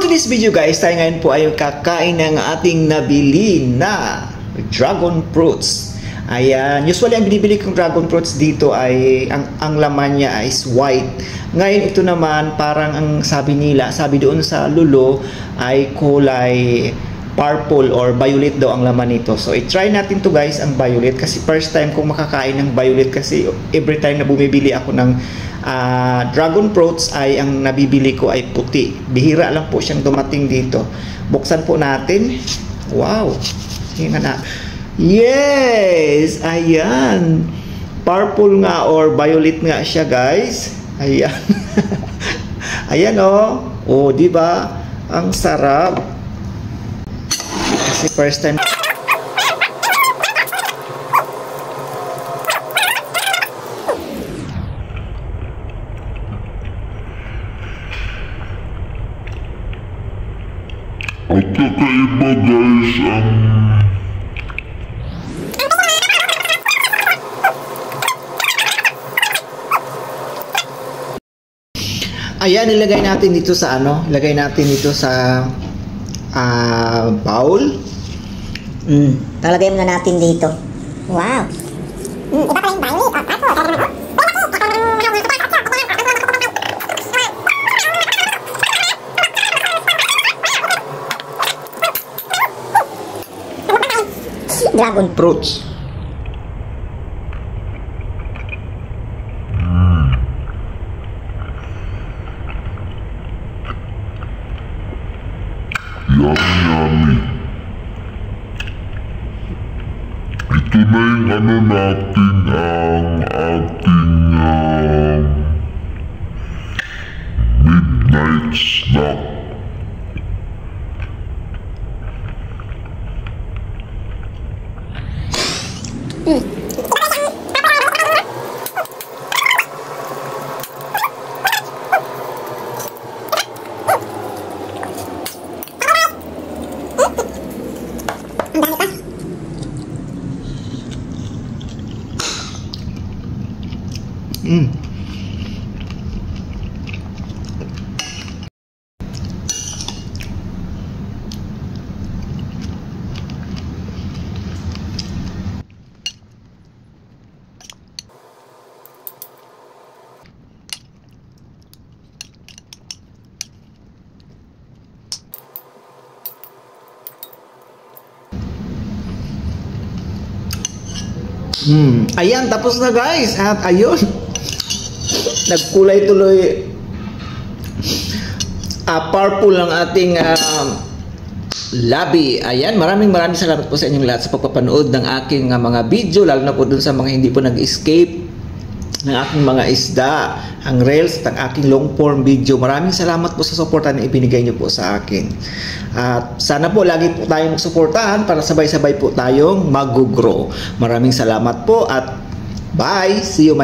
For today's video guys, tayo ngayon po ay kakain ng ating nabili na dragon fruits. Ayan, usually ang binibili kong dragon fruits dito ay ang laman niya is white. Ngayon ito naman parang ang sabi nila, sabi doon sa lulo ay kulay purple or violet daw ang laman nito. So i-try natin to guys ang violet kasi first time kong makakain ng violet kasi every time na bumibili ako ng dragon fruits ay ang nabibili ko ay puti. Bihira lang po siyang dumating dito. Buksan po natin. Wow. Tingnan na. Yes! Ayan. Purple nga or violet nga siya guys. Ayan. Ayan oh. Oh, di ba? Ang sarap. Kasi first time at kakaiba guys ang ayan, ilagay natin dito sa ilagay natin dito sa bowl. Talagay muna natin dito. Wow. Iba pa yung violet. Dragon Fruits. yummy. Ito na yung natin ang ating midnight snack. Ayan, tapos na guys. At ayun, nagkulay tuloy purple ang ating labi. Ayan, maraming salamat po sa inyong lahat sa pagpapanood ng aking mga video, lalo na po dun sa mga hindi po nag-escape ng aking mga isda, ang reels at ang aking long form video. Maraming salamat po sa suporta na ibinigay niyo po sa akin. At sana po lagi po tayong suportahan para sabay-sabay po tayong mag-grow. Maraming salamat po at bye! See you.